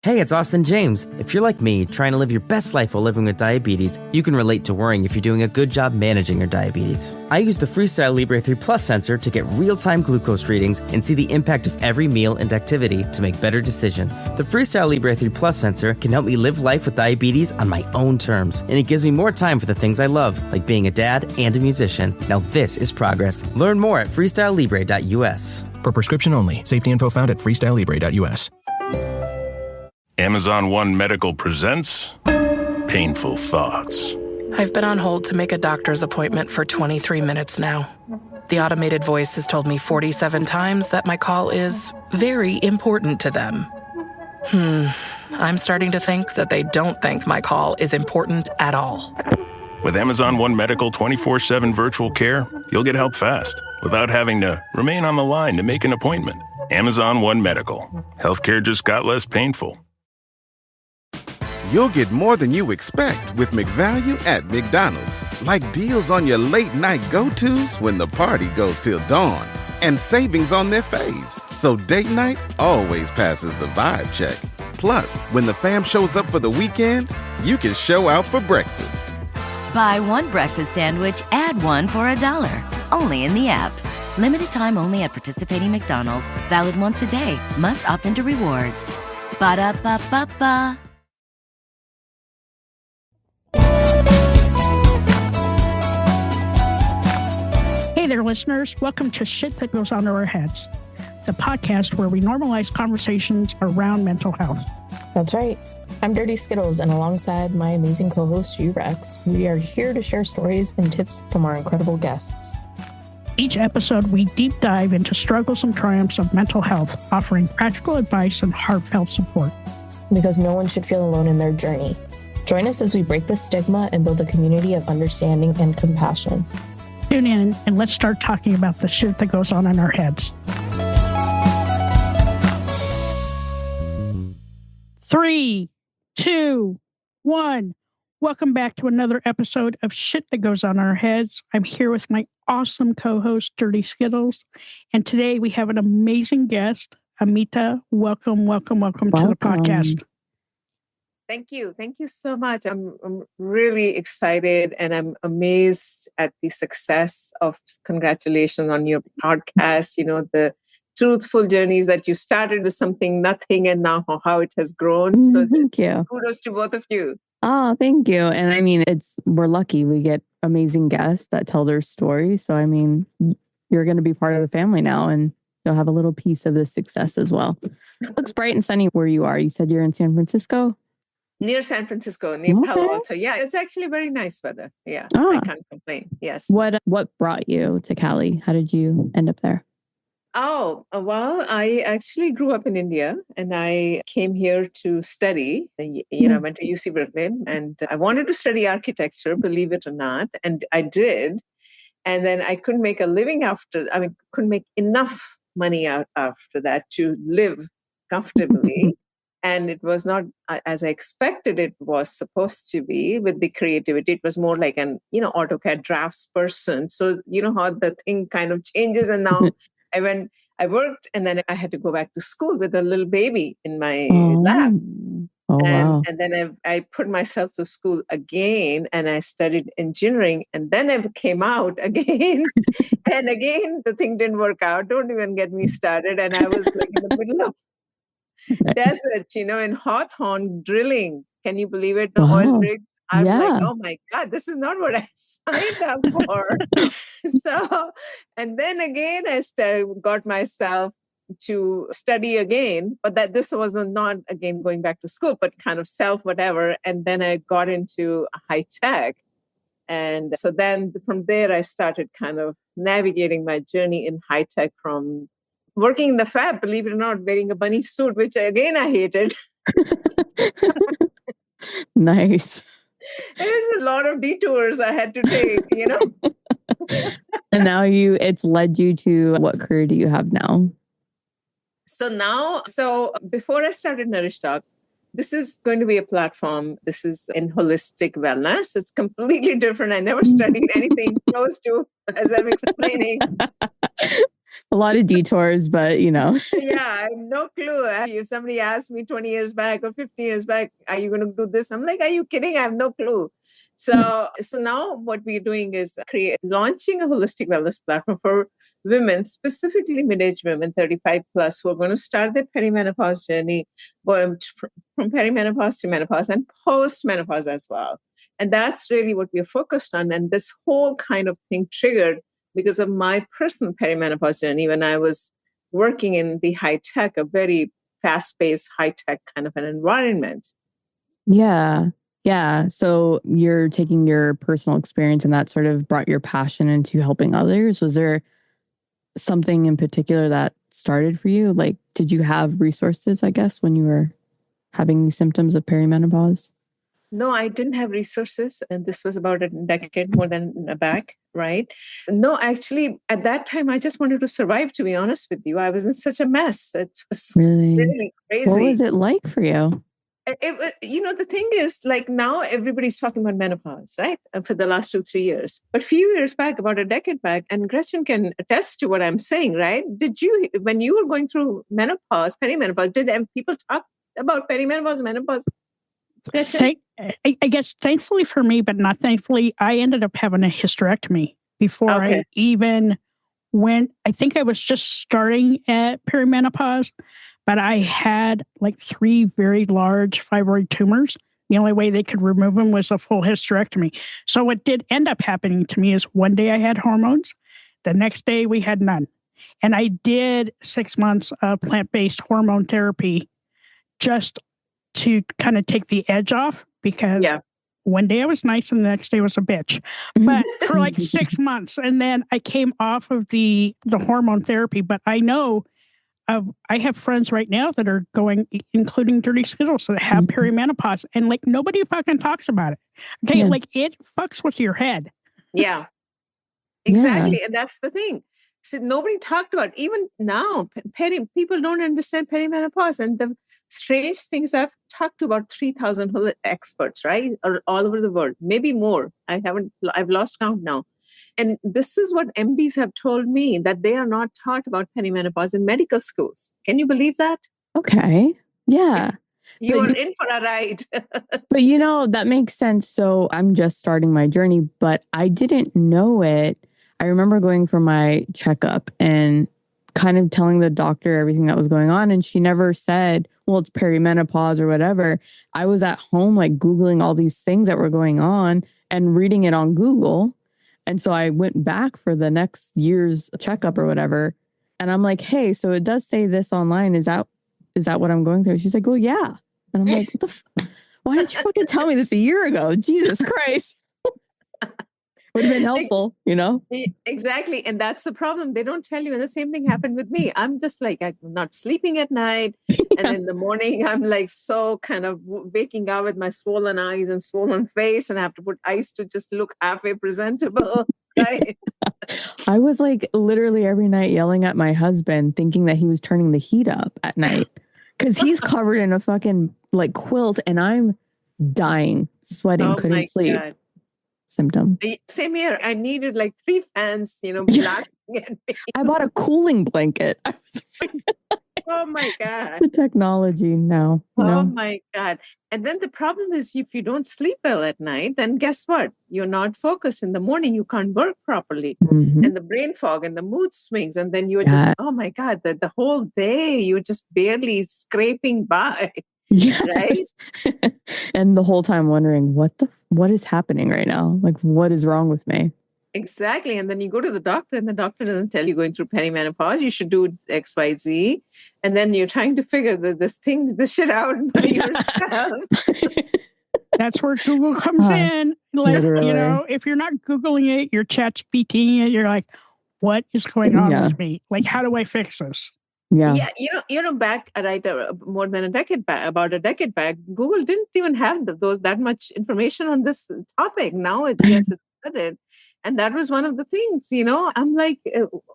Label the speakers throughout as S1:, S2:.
S1: Hey, it's Austin James. If you're like me, trying to live your best life while living with diabetes, you can relate to worrying if you're doing a good job managing your diabetes. I use the Freestyle Libre 3 Plus sensor to get real-time glucose readings and see the impact of every meal and activity to make better decisions. The Freestyle Libre 3 Plus sensor can help me live life with diabetes on my own terms, and it gives me more time for the things I love, like being a dad and a musician. Now this is progress. Learn more at freestylelibre.us.
S2: For prescription only. Safety info found at freestylelibre.us.
S3: Amazon One Medical presents Painful Thoughts.
S4: I've been on hold to make a doctor's appointment for 23 minutes now. The automated voice has told me 47 times that my call is very important to them. I'm starting to think that they don't think my call is important at all.
S3: With Amazon One Medical 24/7 virtual care, you'll get help fast without having to remain on the line to make an appointment. Amazon One Medical. Healthcare just got less painful.
S5: You'll get more than you expect with McValue at McDonald's. Like deals on your late night go-tos when the party goes till dawn. And savings on their faves. So date night always passes the vibe check. Plus, when the fam shows up for the weekend, you can show out for breakfast.
S6: Buy one breakfast sandwich, add one for $1. Only in the app. Limited time only at participating McDonald's. Valid once a day. Must opt into rewards. Ba-da-ba-ba-ba.
S7: Hey there, listeners. Welcome to Shit That Goes On to Our Heads, the podcast where we normalize conversations around mental health.
S8: That's right. I'm Dirty Skittles, and alongside my amazing co-host, Rex, we are here to share stories and tips from our incredible guests.
S7: Each episode, we deep dive into struggles and triumphs of mental health, offering practical advice and heartfelt support.
S8: Because no one should feel alone in their journey. Join us as we break the stigma and build a community of understanding and compassion.
S7: Tune in and let's start talking about the shit that goes on in our heads. 3, 2, 1. Welcome back to another episode of Shit That Goes On Our Heads. I'm here with my awesome co-host, Dirty Skittles. And today we have an amazing guest, Amita. Welcome to the podcast.
S9: Thank you. Thank you so much. I'm really excited and I'm amazed at the success of congratulations on your podcast. You know, the truthful journeys that you started with something, nothing, and now how it has grown. So
S10: thank you.
S9: Kudos to both of you.
S10: Oh, thank you. And I mean, we're lucky we get amazing guests that tell their story. So, I mean, you're going to be part of the family now and you'll have a little piece of this success as well. It looks bright and sunny where you are. You said you're in San Francisco?
S9: Near San Francisco, near Palo Alto. Yeah, it's actually very nice weather. Yeah, I can't complain. Yes.
S10: What brought you to Cali? How did you end up there?
S9: Oh, well, I actually grew up in India and I came here to study. I went to UC Berkeley and I wanted to study architecture, believe it or not. And I did. And then I couldn't make a living couldn't make enough money out after that to live comfortably. And it was not as I expected it was supposed to be with the creativity. It was more like an, AutoCAD drafts person. So, you know how the thing kind of changes. And now I worked and then I had to go back to school with a little baby in my lap.
S10: Wow.
S9: And then I put myself to school again and I studied engineering. And then I came out again. And again, the thing didn't work out. Don't even get me started. And I was like in the middle of desert, in Hawthorne drilling. Can you believe it? The oil rigs. I'm like, oh my God, this is not what I signed up for. And then again, I got myself to study again, but that this was not again going back to school, but kind of whatever. And then I got into high tech. And so then from there, I started kind of navigating my journey in high tech from working in the fab, believe it or not, wearing a bunny suit, which again, I hated.
S10: Nice.
S9: It was a lot of detours I had to take,
S10: And now it's led you to what career do you have now?
S9: So before I started NourishDoc, this is going to be a platform. This is in holistic wellness. It's completely different. I never studied anything close to, as I'm explaining.
S10: A lot of detours, but
S9: Yeah, I have no clue. If somebody asked me 20 years back or 50 years back, are you going to do this? I'm like, are you kidding? I have no clue. So now what we're doing is launching a holistic wellness platform for women, specifically mid-age women, 35 plus, who are going to start their perimenopause journey, going from perimenopause to menopause and post-menopause as well. And that's really what we're focused on. And this whole kind of thing triggered because of my personal perimenopause journey when I was working in the high tech, a very fast-paced high tech kind of an environment.
S10: Yeah. Yeah. So you're taking your personal experience and that sort of brought your passion into helping others. Was there something in particular that started for you? Like, did you have resources, I guess, when you were having these symptoms of perimenopause?
S9: No, I didn't have resources. And this was about a decade more than back, right? No, actually, at that time, I just wanted to survive, to be honest with you. I was in such a mess. It was really crazy.
S10: What was it like for you?
S9: The thing is, like now everybody's talking about menopause, right? For the last 2-3 years. But a few years back, about a decade back, and Gretchen can attest to what I'm saying, right? When you were going through menopause, perimenopause, did people talk about perimenopause, menopause?
S7: I guess thankfully for me, but not thankfully, I ended up having a hysterectomy before I even went. I think I was just starting at perimenopause, but I had like 3 very large fibroid tumors. The only way they could remove them was a full hysterectomy. So what did end up happening to me is one day I had hormones. The next day we had none. And I did 6 months of plant-based hormone therapy just to kind of take the edge off, because one day I was nice and the next day was a bitch. But for like 6 months, and then I came off of the hormone therapy. But I know I have friends right now that are going, including Dirty Skittles, that have perimenopause, and like nobody fucking talks about it. Okay, like it fucks with your head.
S9: Yeah, exactly, and that's the thing. So nobody talked about it. Even now. People don't understand perimenopause, and the strange things, I've talked to about 3,000 experts, right, or all over the world, maybe more. I've lost count now. And this is what MDs have told me, that they are not taught about perimenopause in medical schools. Can you believe that?
S10: Okay. Yeah.
S9: You are in for a ride.
S10: But that makes sense. So I'm just starting my journey, but I didn't know it. I remember going for my checkup and kind of telling the doctor everything that was going on. And she never said, well, it's perimenopause or whatever. I was at home, like Googling all these things that were going on and reading it on Google. And so I went back for the next year's checkup or whatever. And I'm like, hey, so it does say this online. Is that what I'm going through? She's like, well, yeah. And I'm like, what the why didn't you fucking tell me this a year ago? Jesus Christ. Would have been helpful,
S9: Exactly. And that's the problem. They don't tell you. And the same thing happened with me. I'm just like, I'm not sleeping at night. And in the morning, I'm like so kind of waking up with my swollen eyes and swollen face. And I have to put ice to just look halfway presentable. Right.
S10: I was like literally every night yelling at my husband, thinking that he was turning the heat up at night because he's covered in a fucking like quilt and I'm dying, sweating, couldn't sleep. God. Symptom.
S9: Same here. I needed like 3 fans, blasting at me.
S10: I bought a cooling blanket.
S9: Oh my God.
S10: The technology now.
S9: Oh my God. And then the problem is if you don't sleep well at night, then guess what? You're not focused. In the morning, you can't work properly. Mm-hmm. And the brain fog and the mood swings. And then you're just, oh my God, the whole day, you're just barely scraping by.
S10: Yes.
S9: Right?
S10: And the whole time wondering what is happening right now? Like, what is wrong with me?
S9: Exactly. And then you go to the doctor and the doctor doesn't tell you going through perimenopause. You should do XYZ. And then you're trying to figure this shit out by yourself.
S7: That's where Google comes in. Like, literally. If you're not Googling it, you're ChatGPTing it. You're like, what is going on with me? Like, how do I fix this?
S10: Yeah.
S9: Back more than about a decade back, Google didn't even have that much information on this topic. Now it's started. And that was one of the things, I'm like,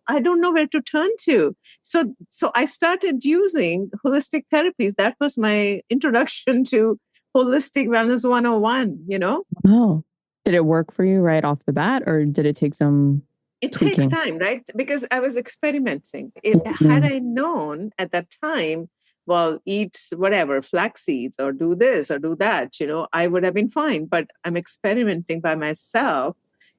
S9: I don't know where to turn to. So I started using holistic therapies. That was my introduction to Holistic Wellness 101,
S10: Oh, did it work for you right off the bat or did it take some?
S9: It
S10: tweaking.
S9: takes time, right? Because I was experimenting.
S10: Mhm.
S9: Had I known at that time, well, eat whatever, flax seeds or do this or do that, I would have been fine. But I'm experimenting by myself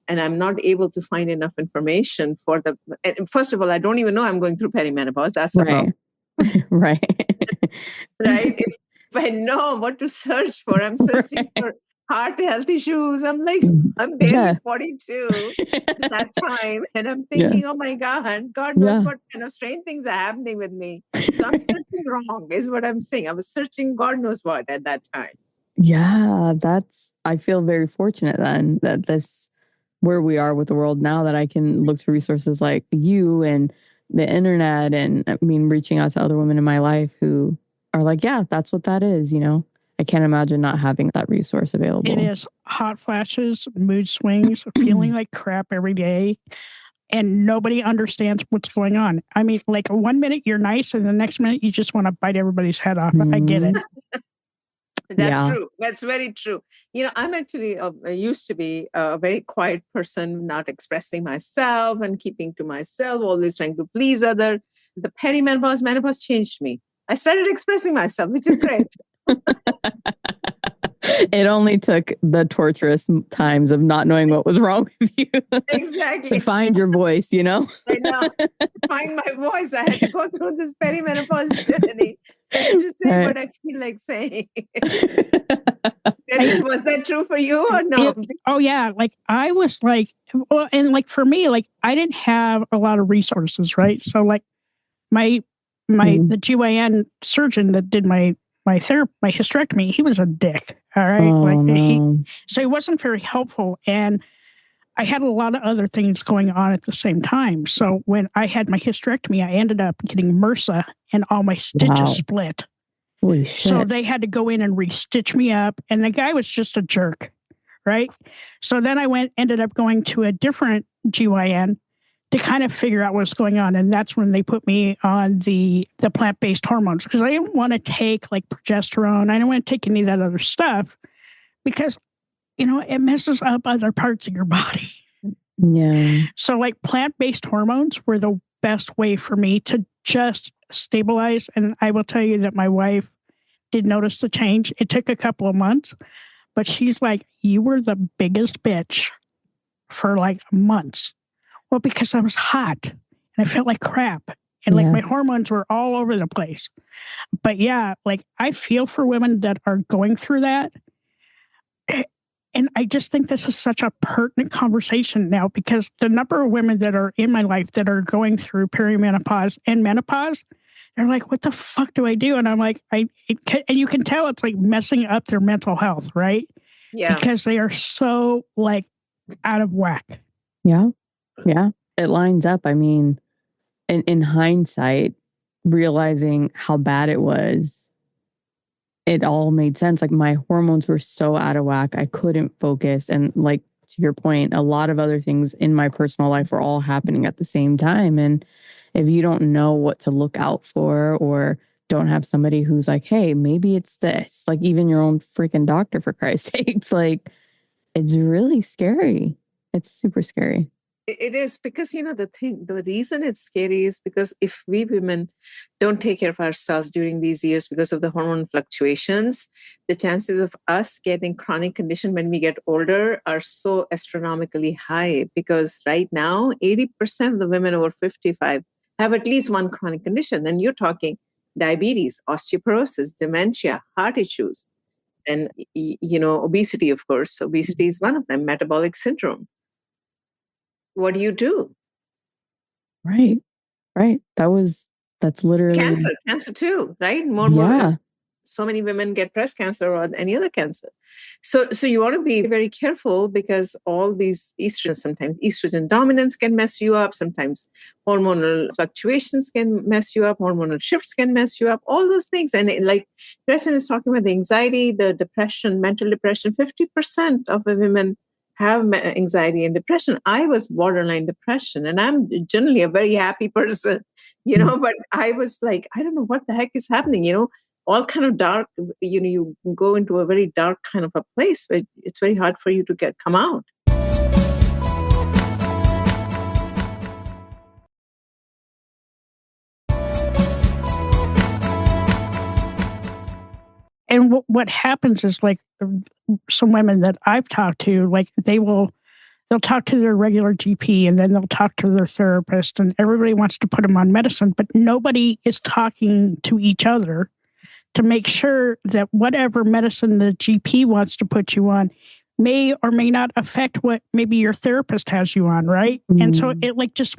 S9: and I'm not able to find enough information for and first of all, I don't even know I'm going through perimenopause. That's the problem.
S10: Right.
S9: Right? If I know what to search for, I'm searching for heart health issues. I'm like, I'm barely 42 at that time. And I'm thinking, oh my God knows what kind of strange things are happening with me. So I'm searching wrong, is what I'm saying. I was searching God knows what at that time.
S10: Yeah, I feel very fortunate then that this, where we are with the world now, that I can look to resources like you and the internet. And I mean, reaching out to other women in my life who are like, yeah, that's what that is. I can't imagine not having that resource available.
S7: It is hot flashes, mood swings, feeling like crap every day. And nobody understands what's going on. I mean, like 1 minute you're nice and the next minute you just want to bite everybody's head off. I get it.
S9: That's true. That's very true. I'm actually I used to be a very quiet person, not expressing myself and keeping to myself, always trying to please others. The menopause changed me. I started expressing myself, which is great.
S10: It only took the torturous times of not knowing what was wrong with you.
S9: Exactly.
S10: To find your voice, I know.
S9: To find my voice. I had to go through this perimenopause journey to say what I feel like saying. Was that true for you or no?
S7: Oh yeah. Like I was like, well, and like for me, like I didn't have a lot of resources, right? So like the GYN surgeon that did my hysterectomy, he was a dick. All right. So he wasn't very helpful. And I had a lot of other things going on at the same time. So when I had my hysterectomy, I ended up getting MRSA and all my stitches split.
S10: Holy shit.
S7: So they had to go in and re-stitch me up. And the guy was just a jerk. Right. So then I ended up going to a different GYN to kind of figure out what's going on. And that's when they put me on the plant-based hormones, because I didn't want to take like progesterone. I didn't want to take any of that other stuff because, it messes up other parts of your body.
S10: Yeah.
S7: So like plant-based hormones were the best way for me to just stabilize. And I will tell you that my wife did notice the change. It took a couple of months, but she's like, you were the biggest bitch for like months. Well, because I was hot and I felt like crap and like my hormones were all over the place. But yeah, like I feel for women that are going through that. And I just think this is such a pertinent conversation now because the number of women that are in my life that are going through perimenopause and menopause, they're like, what the fuck do I do? And I'm like, and you can tell it's like messing up their mental health, right?
S9: Yeah.
S7: Because they are so like out of whack.
S10: Yeah. Yeah. It lines up. I mean, in hindsight, realizing how bad it was, it all made sense. Like my hormones were so out of whack. I couldn't focus. And like, to your point, a lot of other things in my personal life were all happening at the same time. And if you don't know what to look out for or don't have somebody who's like, hey, maybe it's this, like even your own freaking doctor, for Christ's sakes, like it's really scary. It's super scary.
S9: It is because, the reason it's scary is because if we women don't take care of ourselves during these years because of the hormone fluctuations, the chances of us getting chronic condition when we get older are so astronomically high because right now, 80% of the women over 55 have at least one chronic condition. And you're talking diabetes, osteoporosis, dementia, heart issues, and, obesity, of course. Obesity is one of them, metabolic syndrome. What do you do?
S10: Right. That's literally
S9: cancer too, right? So many women get breast cancer or any other cancer. So you want to be very careful because all these estrogens, sometimes estrogen dominance can mess you up. Sometimes hormonal fluctuations can mess you up. Hormonal shifts can mess you up. All those things. And like Gretchen is talking about the anxiety, the depression, mental depression, 50% of the women have anxiety and depression. I was borderline depression and I'm generally a very happy person, but I was like, I don't know what the heck is happening, all kind of dark, you go into a very dark kind of a place where it's very hard for you to come out.
S7: And what happens is like some women that I've talked to, like they'll talk to their regular GP and then they'll talk to their therapist, and everybody wants to put them on medicine, but nobody is talking to each other to make sure that whatever medicine the GP wants to put you on may or may not affect what maybe your therapist has you on, right? And so it like it's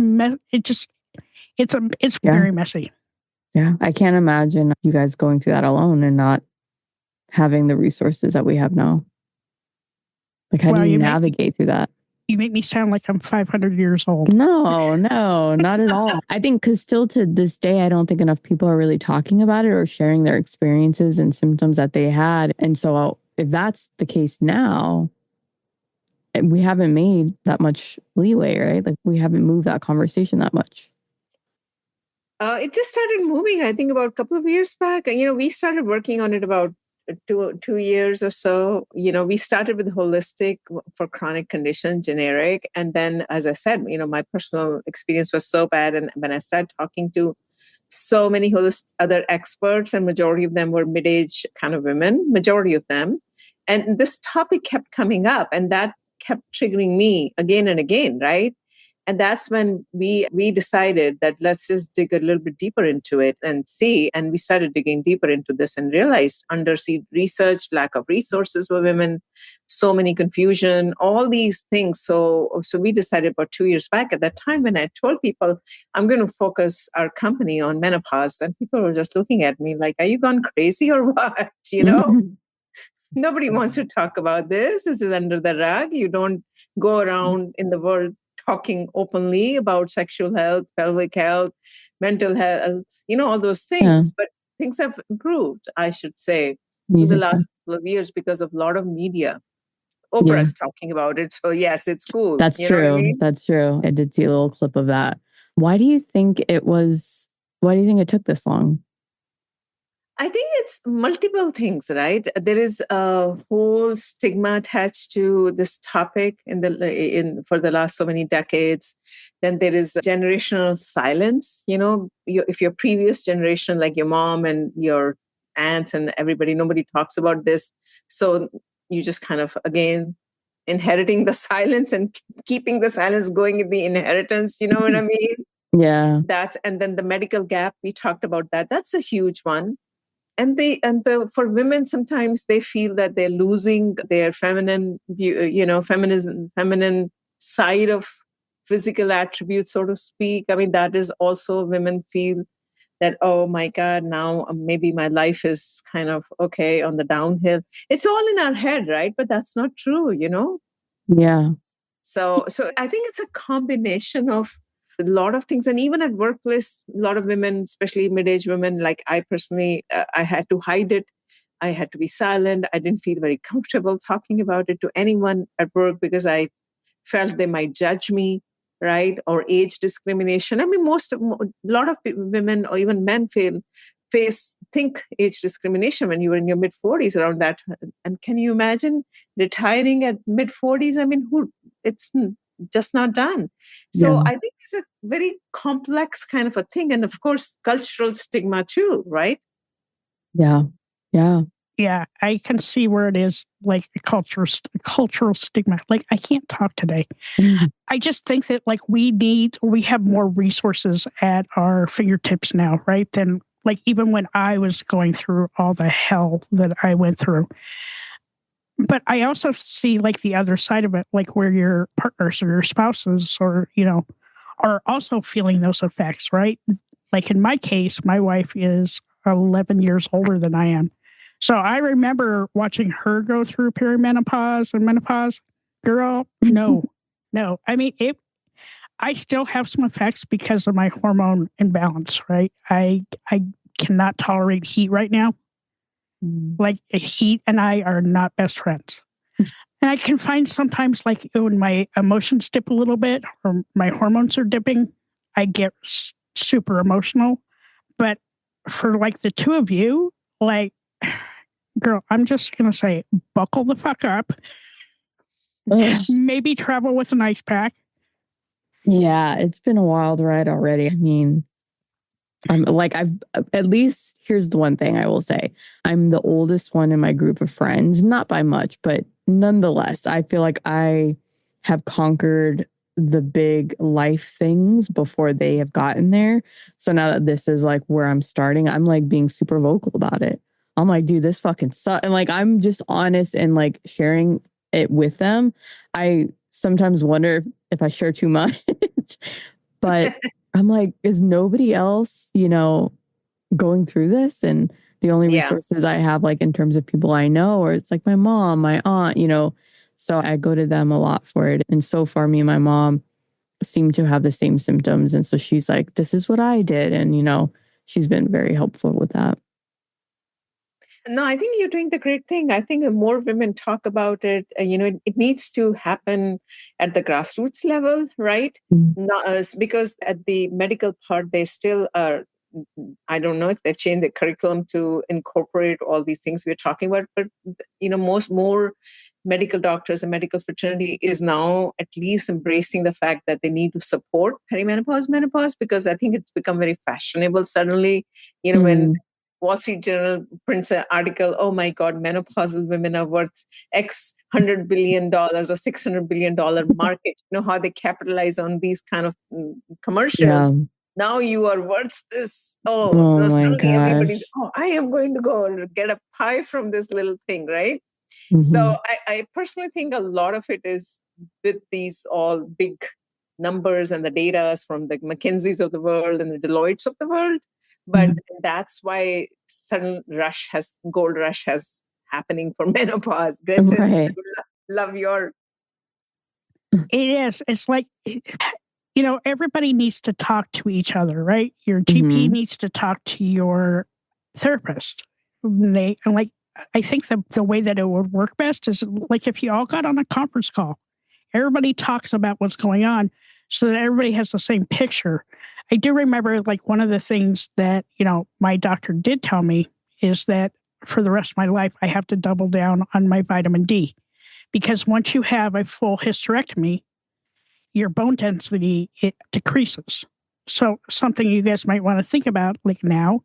S7: very messy.
S10: Yeah, I can't imagine you guys going through that alone and not having the resources that we have now. Like, how do you navigate through that?
S7: You make me sound like I'm 500 years old.
S10: No, not at all. I think because still to this day, I don't think enough people are really talking about it or sharing their experiences and symptoms that they had. And so if that's the case now, we haven't made that much leeway, right? Like we haven't moved that conversation that much.
S9: It just started moving, I think, about a couple of years back. We started working on it about two years or so. We started with holistic for chronic condition, generic. And then, as I said, my personal experience was so bad. And when I started talking to so many other experts, and majority of them were mid-age kind of women, majority of them. And this topic kept coming up, and that kept triggering me again and again, right? And that's when we decided that let's just dig a little bit deeper into it and see. And we started digging deeper into this and realized undersea research, lack of resources for women, so many confusion, all these things. So we decided about 2 years back at that time when I told people, I'm going to focus our company on menopause. And people were just looking at me like, are you gone crazy or what? Nobody wants to talk about this. This is under the rug. You don't go around in the world talking openly about sexual health, pelvic health, mental health, all those things. Yeah. But things have improved, I should say, in the last couple of years because of a lot of media. Oprah's talking about it. So yes, it's cool.
S10: That's true. What I mean? That's true. I did see a little clip of that. Why do you think it took this long?
S9: I think it's multiple things, right? There is a whole stigma attached to this topic for the last so many decades. Then there is generational silence. If your previous generation, like your mom and your aunts and everybody, nobody talks about this. So you just kind of, again, inheriting the silence and keeping the silence going in the inheritance. You know what I mean?
S10: Yeah.
S9: And then the medical gap, we talked about that. That's a huge one. And for women, sometimes they feel that they're losing their feminine side of physical attributes, so to speak. I mean, that is also women feel that, oh my God, now maybe my life is kind of okay on the downhill. It's all in our head, right? But that's not true,
S10: Yeah.
S9: So I think it's a combination of a lot of things. And even at workplace, a lot of women, especially mid-age women, like I personally, I had to hide it. I had to be silent. I didn't feel very comfortable talking about it to anyone at work because I felt they might judge me, right? Or age discrimination. I mean, a lot of women or even men think age discrimination when you were in your mid-40s around that. And can you imagine retiring at mid-40s? I mean, it's just not done. So I think it's a very complex kind of a thing. And of course, cultural stigma too, right?
S10: Yeah. Yeah.
S7: Yeah. I can see where it is like a cultural stigma. Like, I can't talk today. I just think that like we have more resources at our fingertips now, right? Than like even when I was going through all the hell that I went through. But I also see like the other side of it, like where your partners or your spouses or, are also feeling those effects, right? Like in my case, my wife is 11 years older than I am. So I remember watching her go through perimenopause and menopause. Girl, no. I mean, I still have some effects because of my hormone imbalance, right? I cannot tolerate heat right now. Like heat and I are not best friends. And I can find sometimes like when my emotions dip a little bit or my hormones are dipping, I get super emotional. But for like the two of you, like, girl, I'm just going to say, buckle the fuck up. Maybe travel with an ice pack.
S10: Yeah, it's been a wild ride already. I mean, I'm like, at least here's the one thing I will say. I'm the oldest one in my group of friends, not by much, but nonetheless, I feel like I have conquered the big life things before they have gotten there. So now that this is like where I'm starting, I'm like being super vocal about it. I'm like, dude, this fucking sucks. And like, I'm just honest and like sharing it with them. I sometimes wonder if I share too much, but I'm like, is nobody else, going through this? And the only resources I have, like in terms of people I know, or it's like my mom, my aunt, so I go to them a lot for it. And so far, me and my mom seem to have the same symptoms. And so she's like, this is what I did. And, she's been very helpful with that.
S9: No, I think you're doing the great thing. I think the more women talk about it, it needs to happen at the grassroots level, right? Because at the medical part, they still are, I don't know if they've changed the curriculum to incorporate all these things we're talking about, but, more medical doctors and medical fraternity is now at least embracing the fact that they need to support perimenopause, menopause, because I think it's become very fashionable suddenly, when Wall Street Journal prints an article, oh my God, menopausal women are worth X $100 billion or $600 billion market. You know how they capitalize on these kind of commercials. Yeah. Now you are worth this.
S10: Oh my
S9: suddenly everybody's,
S10: gosh.
S9: I am going to go get a pie from this little thing, right?
S10: Mm-hmm.
S9: So I personally think a lot of it is with these all big numbers and the data from the McKinseys of the world and the Deloittes of the world. But that's why gold rush has happening for menopause. Gretchen,
S10: Right.
S9: love your.
S7: It is. It's like, everybody needs to talk to each other, right? Your GP needs to talk to your therapist. I think the way that it would work best is like if you all got on a conference call, everybody talks about what's going on so that everybody has the same picture. I do remember like one of the things that, my doctor did tell me is that for the rest of my life, I have to double down on my vitamin D because once you have a full hysterectomy, your bone density, it decreases. So something you guys might want to think about like now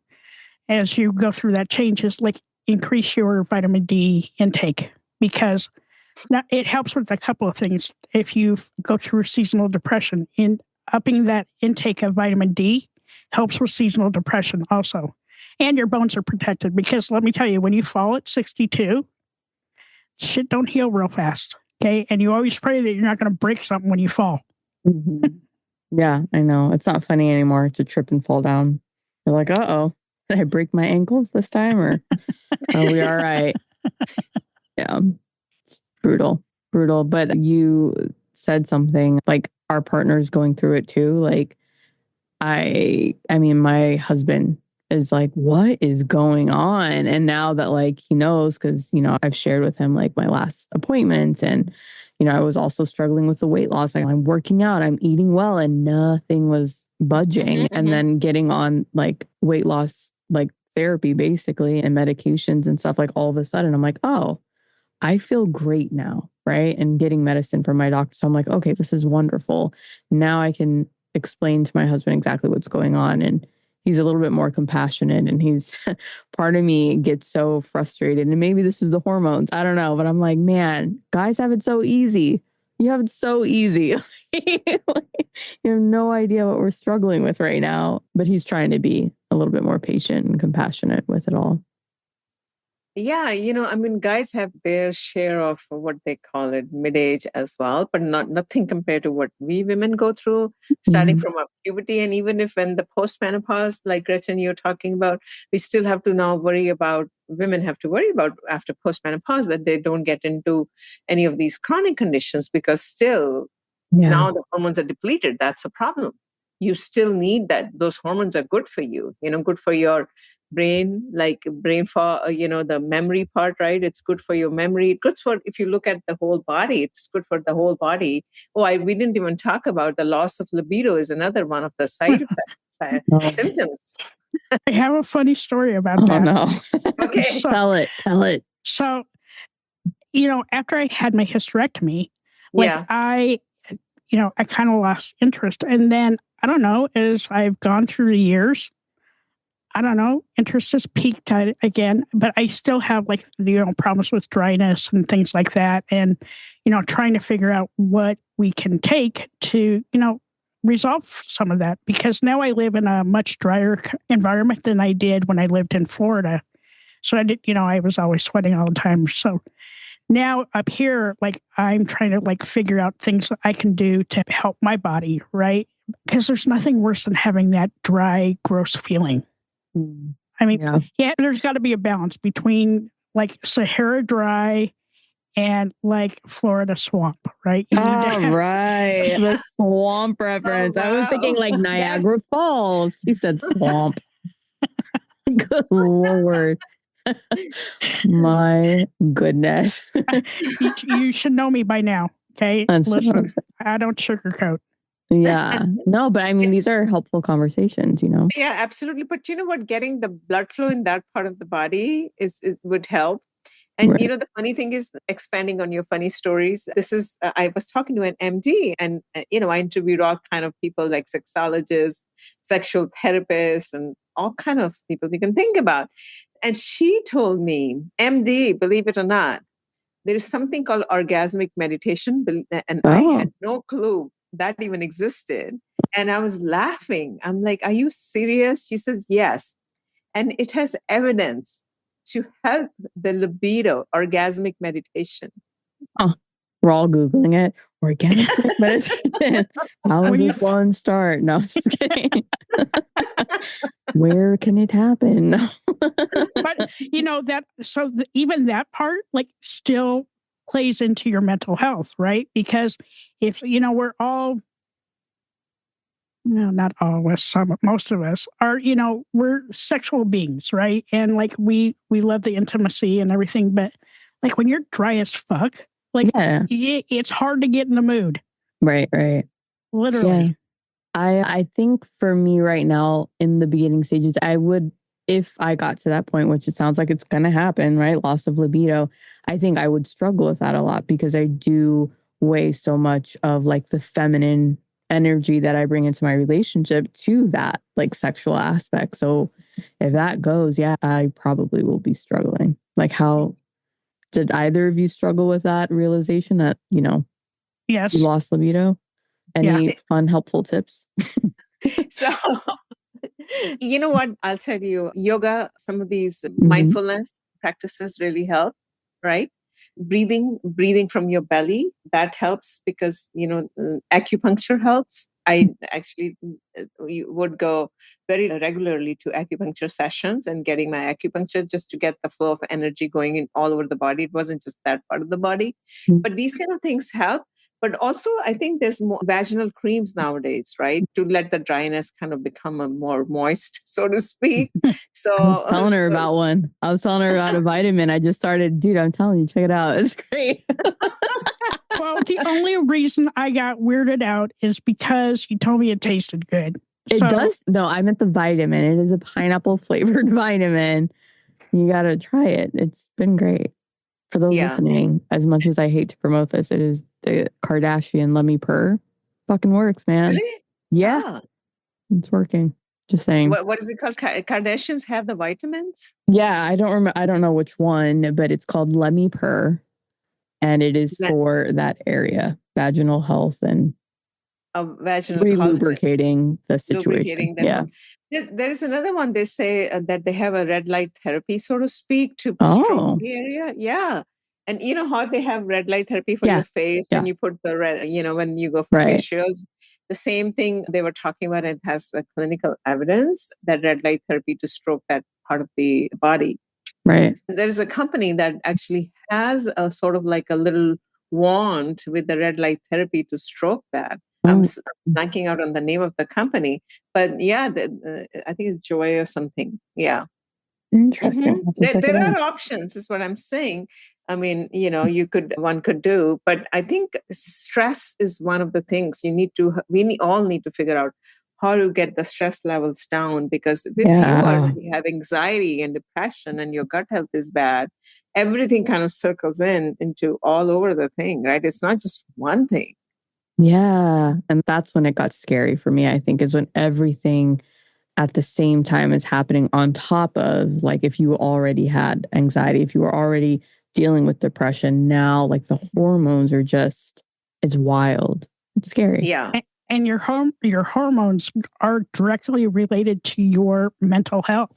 S7: as you go through that change is like increase your vitamin D intake because now it helps with a couple of things. If you go through seasonal depression, upping that intake of vitamin D helps with seasonal depression also. And your bones are protected because let me tell you, when you fall at 62, shit don't heal real fast. Okay. And you always pray that you're not going to break something when you fall.
S10: Mm-hmm. Yeah, I know. It's not funny anymore to trip and fall down. You're like, uh-oh, did I break my ankles this time or are we all right? Yeah, it's brutal. But you said something like our partner's going through it too. Like, I mean, my husband is like, what is going on? And now that like he knows, because, I've shared with him like my last appointment and, I was also struggling with the weight loss. I'm working out, I'm eating well and nothing was budging. And then getting on like weight loss, like therapy basically and medications and stuff like all of a sudden I'm like, oh, I feel great now. Right. And getting medicine from my doctor. So I'm like, okay, this is wonderful. Now I can explain to my husband exactly what's going on. And he's a little bit more compassionate and he's part of me gets so frustrated. And maybe this is the hormones. I don't know. But I'm like, man, guys have it so easy. You have it so easy. You have no idea what we're struggling with right now. But he's trying to be a little bit more patient and compassionate with it all.
S9: Yeah, guys have their share of what they call it mid-age as well, but nothing compared to what we women go through, starting from our puberty. And even if when the post-menopause, like Gretchen, you're talking about, we still have to now women have to worry about after post-menopause that they don't get into any of these chronic conditions because still now the hormones are depleted. That's a problem. You still need that. Those hormones are good for you, good for your brain, like brain for, the memory part, right? It's good for your memory. It's good for, if you look at the whole body, it's good for the whole body. We didn't even talk about the loss of libido is another one of the side effects, symptoms.
S7: I have a funny story about that.
S10: Oh, no.
S9: Okay.
S10: Tell it.
S7: So, after I had my hysterectomy, I kind of lost interest. And then, I don't know, as I've gone through the years, I don't know, interest is peaked again, but I still have like, problems with dryness and things like that. And, trying to figure out what we can take to, resolve some of that, because now I live in a much drier environment than I did when I lived in Florida. So I was always sweating all the time. So now up here, like I'm trying to like figure out things that I can do to help my body, right? Because there's nothing worse than having that dry, gross feeling. I mean, yeah there's got to be a balance between like Sahara dry and like Florida swamp, right?
S10: Right. The swamp reference. I was thinking like Niagara Falls. She said swamp. Good Lord. My goodness.
S7: You should know me by now. Okay. Listen, I don't sugarcoat.
S10: Yeah. No, but I mean, these are helpful conversations,
S9: Yeah, absolutely. But you know what? Getting the blood flow in that part of the body would help. And
S10: Right.
S9: the funny thing is, expanding on your funny stories, this is, I was talking to an MD and, I interviewed all kind of people like sexologists, sexual therapists, and all kind of people you can think about. And she told me, MD, believe it or not, there is something called orgasmic meditation. And I had no clue that even existed. And I was laughing. I'm like, are you serious? She says, yes. And it has evidence to help the libido, orgasmic meditation.
S10: Oh, we're all Googling it. Organic meditation. How would this one start? No, just kidding. Where can it happen?
S7: But even that part like still plays into your mental health, right? Because if we're all, not all of us, most of us are, we're sexual beings, right? And like we love the intimacy and everything, but like when you're dry as fuck, like it's hard to get in the mood.
S10: Right.
S7: Literally.
S10: Yeah. I think for me right now in the beginning stages, I would, if I got to that point, which it sounds like it's going to happen, right? Loss of libido. I think I would struggle with that a lot because I do weigh so much of like the feminine energy that I bring into my relationship to that like sexual aspect. So if that goes, I probably will be struggling. Like how did either of you struggle with that realization that,
S7: yes,
S10: you lost libido? Any fun, helpful tips?
S9: So, you know what? I'll tell you, yoga, some of these mindfulness practices really help, right? Breathing from your belly, that helps because, acupuncture helps. I actually would go very regularly to acupuncture sessions and getting my acupuncture just to get the flow of energy going in all over the body. It wasn't just that part of the body, but these kind of things help. But also, I think there's more vaginal creams nowadays, right? To let the dryness kind of become a more moist, so to speak. So
S10: I was telling her about one. I was telling her about a vitamin. I just started, dude, I'm telling you, check it out. It's great.
S7: Well, the only reason I got weirded out is because you told me it tasted good.
S10: It does. No, I meant the vitamin. It is a pineapple flavored vitamin. You got to try it. It's been great. For those listening, as much as I hate to promote this, it is the Kardashian Let Me Purr. Fucking works, man.
S9: Really?
S10: Yeah. It's working. Just saying.
S9: What is it called? Kardashians have the vitamins?
S10: Yeah, I don't remember. I don't know which one, but it's called Let Me Purr. And it is for that area, vaginal health and
S9: vaginal
S10: lubricating the situation.
S9: Yeah. There is another one. They say that they have a red light therapy, so to speak, to stroke the area. Yeah. And you know how they have red light therapy for your face and you put the red, when you go for facials, the same thing they were talking about. It has clinical evidence that red light therapy to stroke that part of the body.
S10: Right.
S9: There's a company that actually has a sort of like a little wand with the red light therapy to stroke that. I'm blanking out on the name of the company, but I think it's Joy or something. Yeah.
S10: Interesting.
S9: There are options, is what I'm saying. I mean, one could do, but I think stress is one of the things we all need to figure out how to get the stress levels down, because if you have anxiety and depression and your gut health is bad, everything kind of circles into all over the thing, right? It's not just one thing.
S10: Yeah. And that's when it got scary for me, I think, is when everything at the same time is happening on top of, like, if you already had anxiety, if you were already dealing with depression, now like the hormones are just, it's wild. It's scary.
S9: Yeah.
S7: And your hormones are directly related to your mental health.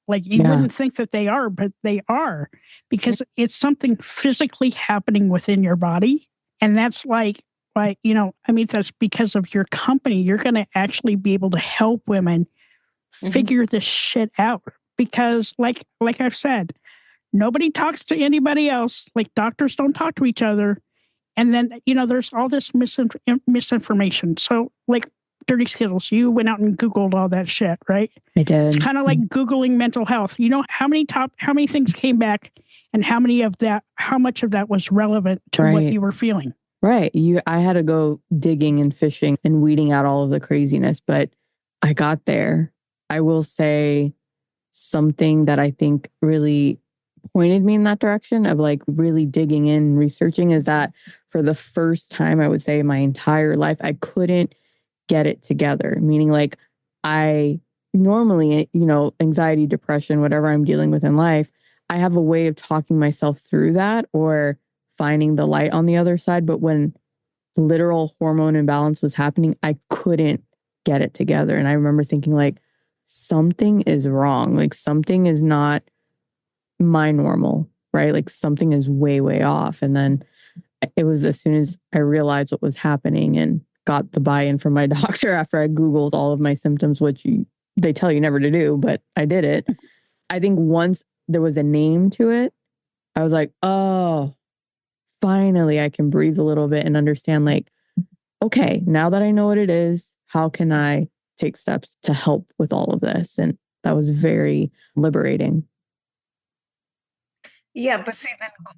S7: Like you wouldn't think that they are, but they are, because it's something physically happening within your body. And that's like, I mean, that's because of your company. You're going to actually be able to help women figure this shit out. Because like I've said, nobody talks to anybody else. Like doctors don't talk to each other. And then, there's all this misinformation. So like Dirty Skittles, you went out and Googled all that shit, right?
S10: I did.
S7: It's kind of like Googling mental health. You know, how many things came back and how much of that was relevant to what you were feeling?
S10: Right. I had to go digging and fishing and weeding out all of the craziness, but I got there. I will say something that I think really pointed me in that direction of like really digging in, researching, is that for the first time, I would say in my entire life, I couldn't get it together. Meaning like I normally, anxiety, depression, whatever I'm dealing with in life, I have a way of talking myself through that or finding the light on the other side. But when literal hormone imbalance was happening, I couldn't get it together. And I remember thinking like, something is wrong. Like something is not my normal, right? Like something is way, way off. And then it was as soon as I realized what was happening and got the buy-in from my doctor after I Googled all of my symptoms, which they tell you never to do, but I did it. I think once there was a name to it, I was like, oh, finally I can breathe a little bit and understand like, okay, now that I know what it is, how can I take steps to help with all of this? And that was very liberating.
S9: Yeah, but see, then Google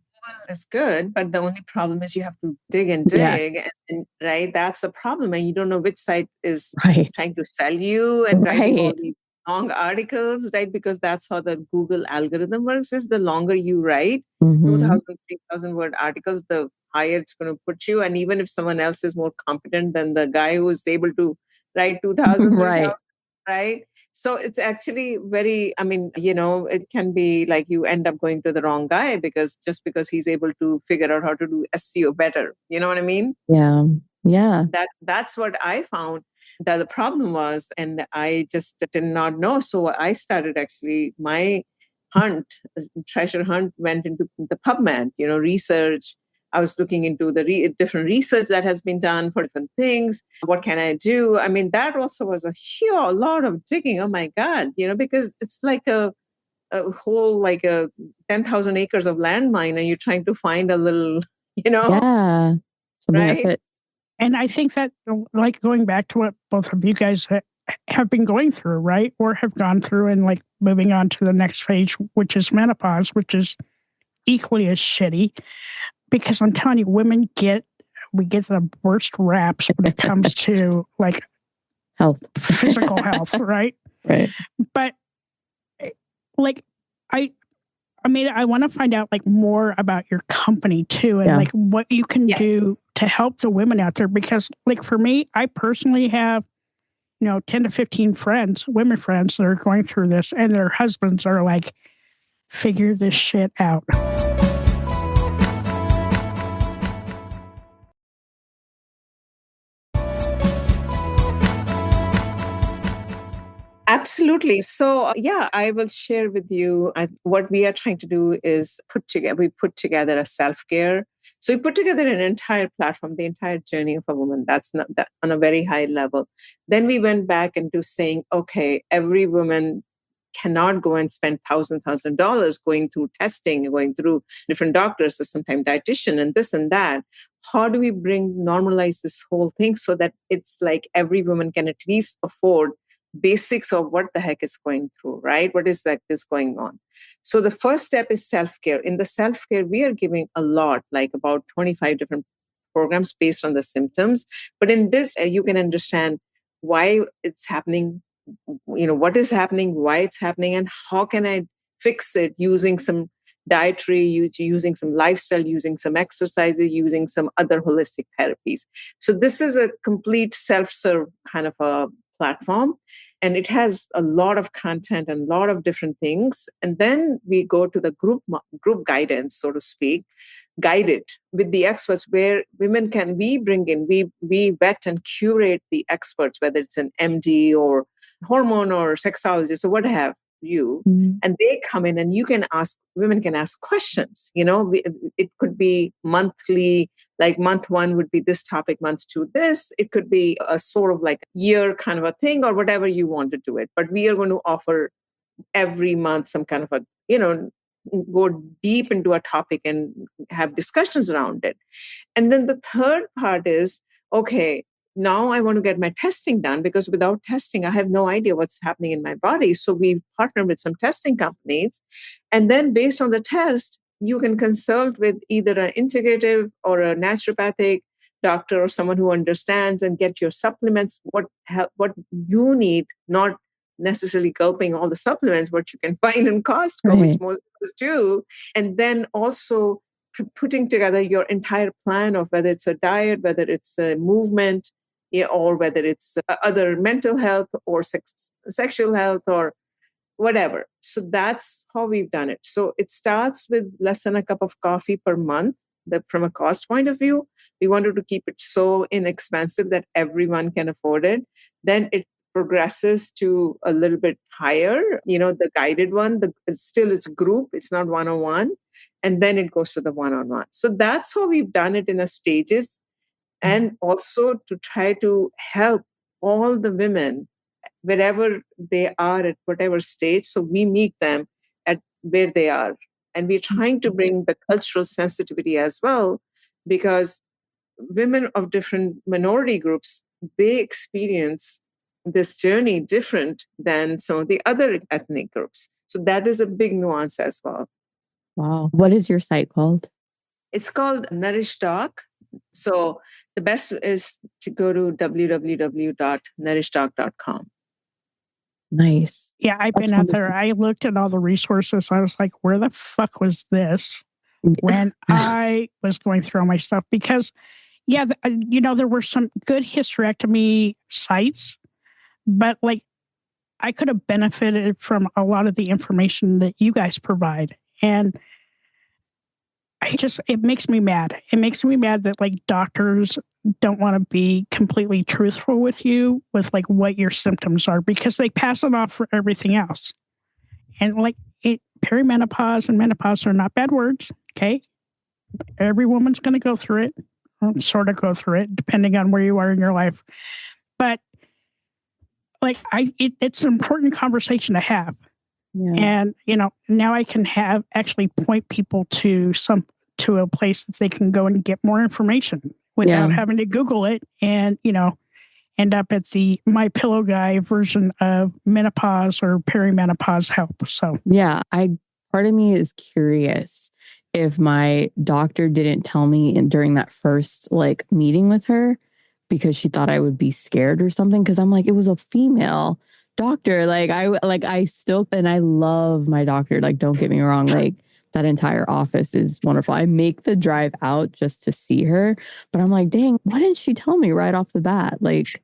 S9: is good, but the only problem is you have to dig and dig,
S10: Yes.
S9: and right, that's the problem, and you don't know which site is
S10: Right.
S9: trying to sell you and writing all
S10: Right.
S9: these long articles, right? Because that's how the Google algorithm works: is the longer you write, 2,000, 3,000 word articles, the higher it's going to put you. And even if someone else is more competent than the guy who is able to write 2,000, 3,000,
S10: Right.
S9: right? So it's actually very, it can be like you end up going to the wrong guy because he's able to figure out how to do SEO better. You know what I mean?
S10: Yeah. Yeah.
S9: That's what I found that the problem was, and I just did not know. So I started actually my treasure hunt went into the PubMed, research. I was looking into the different research that has been done for different things. What can I do? I mean, that also was a lot of digging. Oh my God, because it's like a whole, like a 10,000 acres of landmine, and you're trying to find a little,
S10: Yeah. Something that
S9: right?
S10: fits.
S7: And I think that, like, going back to what both of you guys have been going through, right? Or have gone through, and like moving on to the next phase, which is menopause, which is equally as shitty. Because I'm telling you, we get the worst raps when it comes to like
S10: Health,
S7: physical health, right?
S10: Right.
S7: But like, I mean, I want to find out like more about your company too, and like what you can do to help the women out there. Because like for me, I personally have, 10 to 15 women friends that are going through this, and their husbands are like, figure this shit out.
S9: Absolutely. So, I will share with you what we are trying to do is we put together a self-care. So we put together an entire platform, the entire journey of a woman. That's not that on a very high level. Then we went back into saying, okay, every woman cannot go and spend $1,000 going through testing, going through different doctors, or sometimes dietitian and this and that. How do we normalize this whole thing so that it's like every woman can at least afford basics of what the heck is going through, right? What is going on? So the first step is self-care. In the self-care, we are giving a lot, like about 25 different programs based on the symptoms. But in this, you can understand why it's happening, what is happening, why it's happening, and how can I fix it using some dietary, using some lifestyle, using some exercises, using some other holistic therapies. So this is a complete self-serve kind of a platform. And it has a lot of content and a lot of different things. And then we go to the group guidance, so to speak, guided with the experts, where women can, we vet and curate the experts, whether it's an MD or hormone or sexologist or what have you. And they come in and women can ask questions. It could be monthly, like month 1 would be this topic, month 2 this. It could be a sort of like year kind of a thing, or whatever you want to do it. But we are going to offer every month some kind of a, go deep into a topic and have discussions around it. And then the third part is, okay, now I want to get my testing done, because without testing, I have no idea what's happening in my body. So we've partnered with some testing companies. And then based on the test, you can consult with either an integrative or a naturopathic doctor or someone who understands, and get your supplements, what you need, not necessarily gulping all the supplements, what you can find in Costco, which most of us do. And then also putting together your entire plan of whether it's a diet, whether it's a movement, or whether it's other mental health or sexual health or whatever. So that's how we've done it. So it starts with less than a cup of coffee per month. That from a cost point of view, we wanted to keep it so inexpensive that everyone can afford it. Then it progresses to a little bit higher, the guided one, it's group, it's not one-on-one. And then it goes to the one-on-one. So that's how we've done it in a stages. And also to try to help all the women wherever they are at whatever stage. So we meet them at where they are. And we're trying to bring the cultural sensitivity as well, because women of different minority groups, they experience this journey different than some of the other ethnic groups. So that is a big nuance as well.
S10: Wow. What is your site called?
S9: It's called NourishDoc. So the best is to go to www.nourishdoc.com.
S10: Nice.
S7: Yeah, I've been out there. I looked at all the resources. I was like, where the fuck was this when I was going through all my stuff? Because, there were some good hysterectomy sites, but like I could have benefited from a lot of the information that you guys provide. And it makes me mad. It makes me mad that like doctors don't want to be completely truthful with you with like what your symptoms are, because they pass it off for everything else. And like perimenopause and menopause are not bad words. Okay. Every woman's going to go through it, or sort of go through it, depending on where you are in your life. But like it's an important conversation to have. Yeah. And, now I can actually point people to a place that they can go and get more information without having to Google it and, end up at the My Pillow Guy version of menopause or perimenopause help. So,
S10: yeah, part of me is curious if my doctor didn't tell me during that first like meeting with her because she thought I would be scared or something. Cause I'm like, it was a female doctor. I still, and I love my doctor. Like, don't get me wrong. Like that entire office is wonderful. I make the drive out just to see her, but I'm like, dang, why didn't she tell me right off the bat? Like,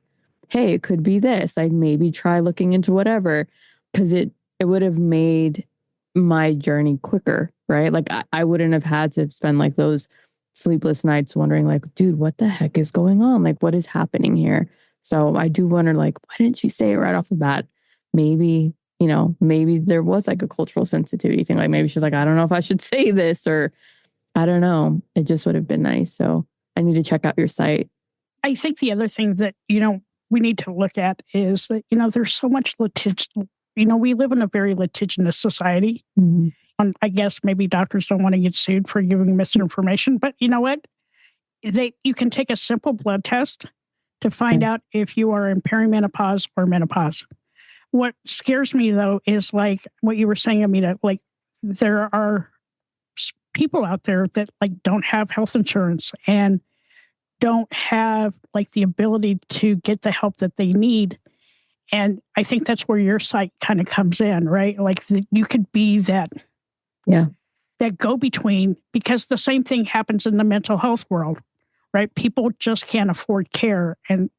S10: hey, it could be this. I'd maybe try looking into whatever. Cause it would have made my journey quicker, right? Like I wouldn't have had to spend like those sleepless nights wondering like, dude, what the heck is going on? Like, what is happening here? So I do wonder, like, why didn't she say it right off the bat? Maybe, maybe there was like a cultural sensitivity thing. Like maybe she's like, I don't know if I should say this, or I don't know. It just would have been nice. So I need to check out your site.
S7: I think the other thing that, we need to look at is that, there's so much litigation. We live in a very litigious society. Mm-hmm. And I guess maybe doctors don't want to get sued for giving misinformation, but you know what? You can take a simple blood test to find out if you are in perimenopause or menopause. What scares me, though, is like what you were saying, Amita, like there are people out there that like don't have health insurance and don't have like the ability to get the help that they need. And I think that's where your site kind of comes in, right? Like you could be that go-between, because the same thing happens in the mental health world, right? People just can't afford care. And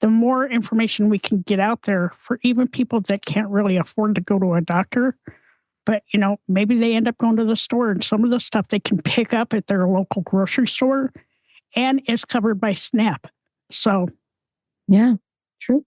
S7: the more information we can get out there for even people that can't really afford to go to a doctor, but, maybe they end up going to the store and some of the stuff they can pick up at their local grocery store and is covered by SNAP. So,
S10: yeah, true.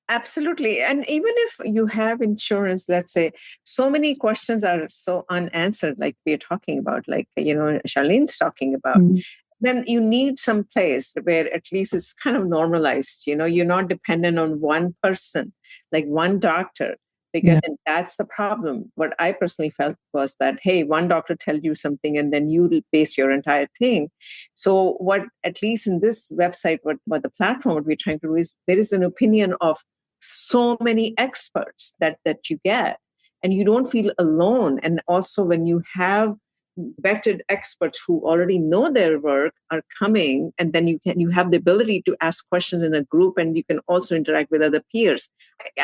S9: Absolutely. And even if you have insurance, let's say, so many questions are so unanswered, like we're talking about, like, Charlene's talking about.
S10: Mm-hmm.
S9: Then you need some place where at least it's kind of normalized. You're not dependent on one person, like one doctor, because and that's the problem. What I personally felt was that, hey, one doctor tells you something and then you base your entire thing. So what, at least in this website, what the platform, what we're trying to do is there is an opinion of so many experts that you get, and you don't feel alone. And also when you have vetted experts who already know their work are coming, and then you have the ability to ask questions in a group, and you can also interact with other peers.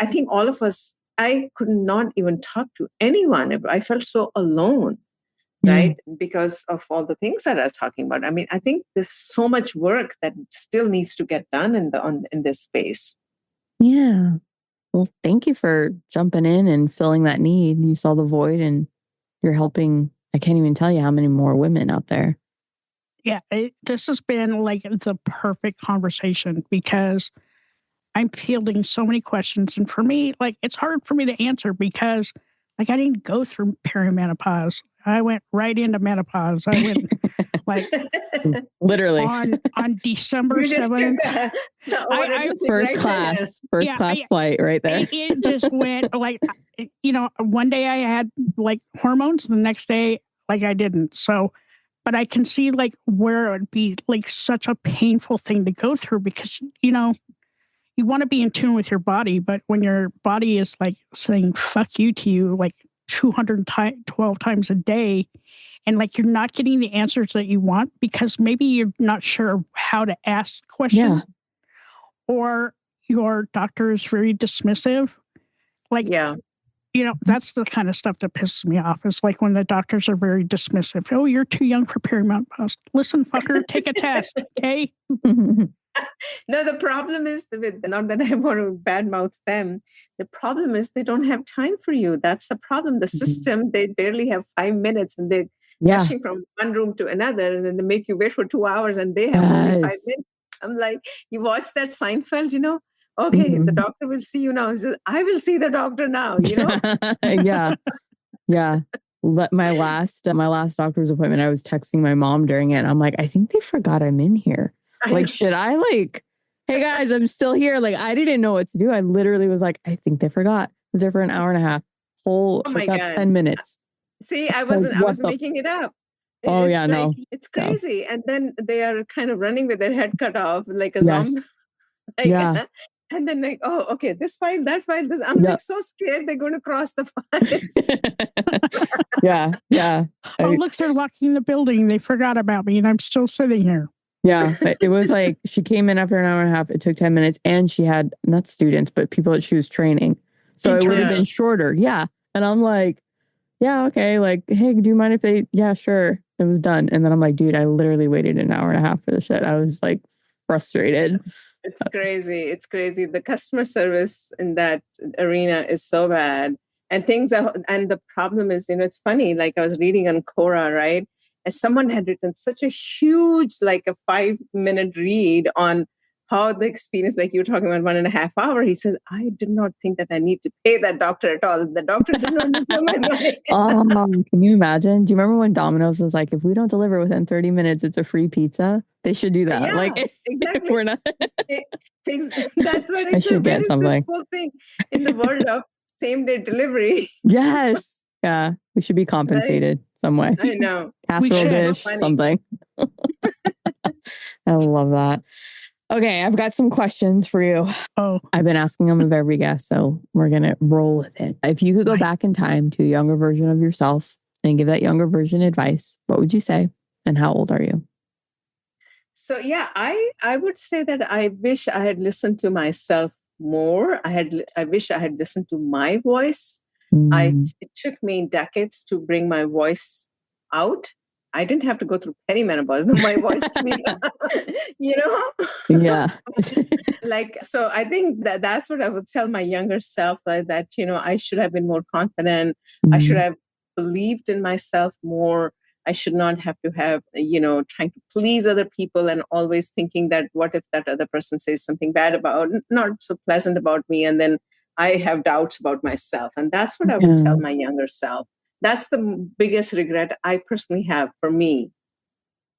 S9: I think all of us, I could not even talk to anyone. I felt so alone, right? Because of all the things that I was talking about. I mean, I think there's so much work that still needs to get done in this space.
S10: Yeah. Well, thank you for jumping in and filling that need. You saw the void and you're helping. I can't even tell you how many more women out there.
S7: Yeah, this has been like the perfect conversation because I'm fielding so many questions. And for me, like, it's hard for me to answer because, like, I didn't go through perimenopause. I went right into menopause. I went like
S10: literally
S7: on December 7th.
S10: First class flight right there.
S7: It just went like, one day I had like hormones, the next day, like I didn't. So, but I can see like where it would be like such a painful thing to go through because, you want to be in tune with your body, but when your body is like saying fuck you to you like 212 times a day, and like you're not getting the answers that you want because maybe you're not sure how to ask the question, or your doctor is very dismissive. Like, that's the kind of stuff that pisses me off. Is like when the doctors are very dismissive. Oh, you're too young for perimenopause. Listen, fucker, take a test, okay?
S9: No, the problem is, not that I want to badmouth them, the problem is they don't have time for you. That's the problem. The system, they barely have 5 minutes and they're rushing from one room to another, and then they make you wait for 2 hours and they have only 5 minutes. I'm like, you watch that Seinfeld, okay, the doctor will see you now. He says, I will see the doctor now,
S10: Yeah. My last doctor's appointment, I was texting my mom during it. And I'm like, I think they forgot I'm in here. Like, should I hey guys, I'm still here. Like, I didn't know what to do. I literally was like, I think they forgot. I was there for an hour and a half. Took up 10 minutes.
S9: See, I was making it up. No. It's crazy. And then they are kind of running with their head cut off like a zombie. And then like, oh, okay, this file, that file, this. I'm like so scared they're going to cross the files.
S10: Yeah.
S7: Oh, look, they're locking the building. They forgot about me and I'm still sitting here.
S10: Yeah, it was like she came in after an hour and a half. It took 10 minutes and she had not students, but people that she was training. So it would have been shorter. Yeah. And I'm like, yeah, okay. Like, hey, do you mind if yeah, sure. It was done. And then I'm like, dude, I literally waited an hour and a half for the shit. I was like frustrated.
S9: It's crazy. It's crazy. The customer service in that arena is so bad. And and the problem is, it's funny, like I was reading on Quora, right? And someone had written such a huge, like a 5-minute read on how the experience, like you were talking about 1.5 hours. He says, I did not think that I need to pay that doctor at all. The doctor did not deserve my money.
S10: Can you imagine? Do you remember when Domino's was like, if we don't deliver within 30 minutes, it's a free pizza? They should do that.
S9: Yeah, exactly.
S10: We're not.
S9: That's what
S10: I should get something.
S9: This whole thing in the world of same-day delivery.
S10: Yes. Yeah. We should be compensated some way.
S9: I know.
S10: Casserole dish, something. I love that. Okay, I've got some questions for you.
S7: Oh,
S10: I've been asking them of every guest, so we're going to roll with it. If you could go back in time to a younger version of yourself and give that younger version advice, what would you say? And how old are you?
S9: So, yeah, I would say that I wish I had listened to myself more. I wish I had listened to my voice. It took me decades to bring my voice out. I didn't have to go through perimenopause. My voice to be,
S10: Yeah.
S9: So I think that's what I would tell my younger self, that, I should have been more confident. I should have believed in myself more. I should not have to have, trying to please other people and always thinking that what if that other person says something bad about, not so pleasant about me. And then I have doubts about myself. And that's what I would tell my younger self. That's the biggest regret I personally have for me.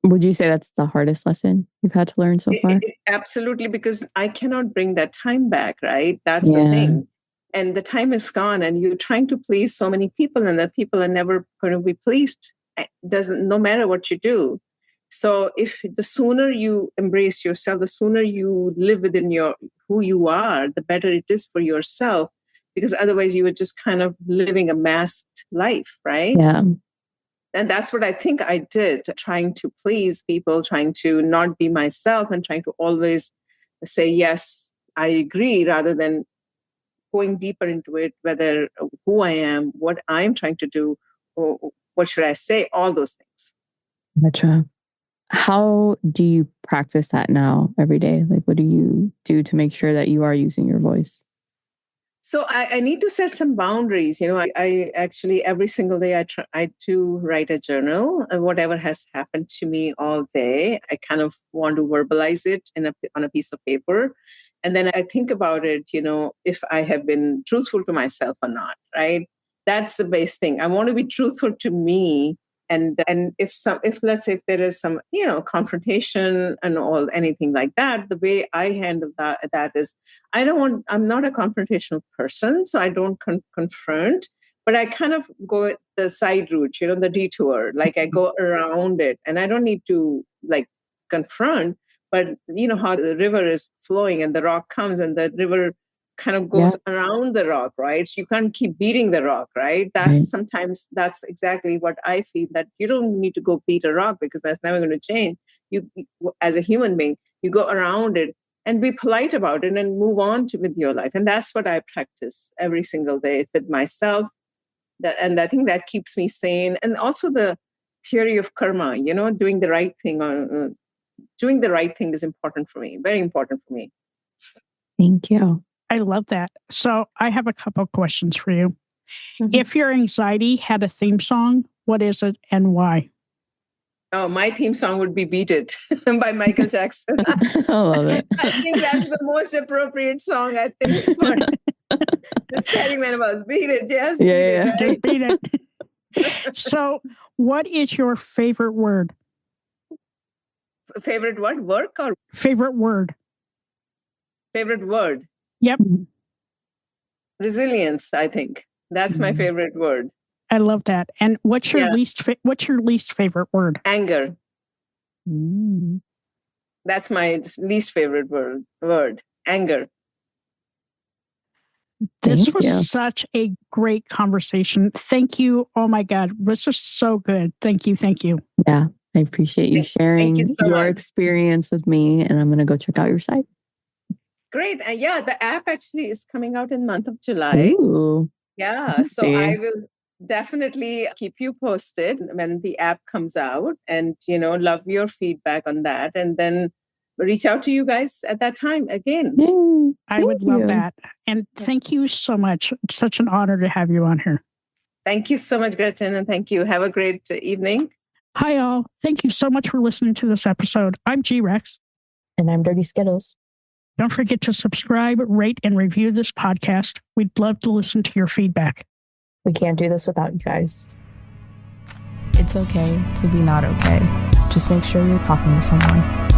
S10: Would you say that's the hardest lesson you've had to learn so far?
S9: Absolutely, because I cannot bring that time back, right? That's the thing. And the time is gone and you're trying to please so many people and that people are never going to be pleased. No matter what you do. So if the sooner you embrace yourself, the sooner you live within who you are, the better it is for yourself, because otherwise you were just kind of living a masked life, right?
S10: Yeah.
S9: And that's what I think I did, trying to please people, trying to not be myself and trying to always say, yes, I agree, rather than going deeper into it, whether who I am, what I'm trying to do, or what should I say, all those things.
S10: Gotcha. How do you practice that now every day? Like, what do you do to make sure that you are using your voice?
S9: So I need to set some boundaries. I actually, every single day, I do write a journal of whatever has happened to me all day. I kind of want to verbalize it on a piece of paper. And then I think about it, if I have been truthful to myself or not, right? That's the base thing. I want to be truthful to me. And if let's say if there is some, confrontation and anything like that, the way I handle that is I'm not a confrontational person, so I don't confront, but I kind of go the side route, the detour, like I go around it, and I don't need to like confront, but how the river is flowing and the rock comes and the river kind of goes around the rock, right? So you can't keep beating the rock, right? Sometimes that's exactly what I feel, that you don't need to go beat a rock because that's never going to change. You, as a human being, you go around it and be polite about it and move on with your life. And that's what I practice every single day with myself. And I think that keeps me sane. And also the theory of karma, doing the right thing. Doing the right thing is important for me, very important for me.
S10: Thank you.
S7: I love that. So I have a couple of questions for you. Mm-hmm. If your anxiety had a theme song, what is it and why?
S9: Oh, my theme song would be Beat It by Michael Jackson.
S10: I love it.
S9: I think that's the most appropriate song, I think, for this Perimenopause. Beat it, yes.
S10: Yeah,
S7: beat it. So what is your favorite word?
S9: Favorite what? Work or?
S7: Favorite word.
S9: Favorite word.
S7: Yep.
S9: Resilience, I think. That's my favorite word.
S7: I love that. And what's your least favorite word?
S9: Anger. That's my least favorite word. Anger.
S7: This was such a great conversation. Thank you. Oh my God. This was so good. Thank you. Thank you.
S10: Yeah. I appreciate you sharing your experience with me, and I'm going to go check out your site.
S9: Great. And the app actually is coming out in the month of July.
S10: Ooh.
S9: Yeah. So I will definitely keep you posted when the app comes out, and, love your feedback on that. And then reach out to you guys at that time again.
S7: I would love that. And thank you so much. It's such an honor to have you on here.
S9: Thank you so much, Gretchen. And thank you. Have a great evening.
S7: Hi, all. Thank you so much for listening to this episode. I'm G-Rex.
S8: And I'm Dirty Skittles.
S7: Don't forget to subscribe, rate, and review this podcast. We'd love to listen to your feedback.
S8: We can't do this without you guys.
S11: It's okay to be not okay. Just make sure you're talking to someone.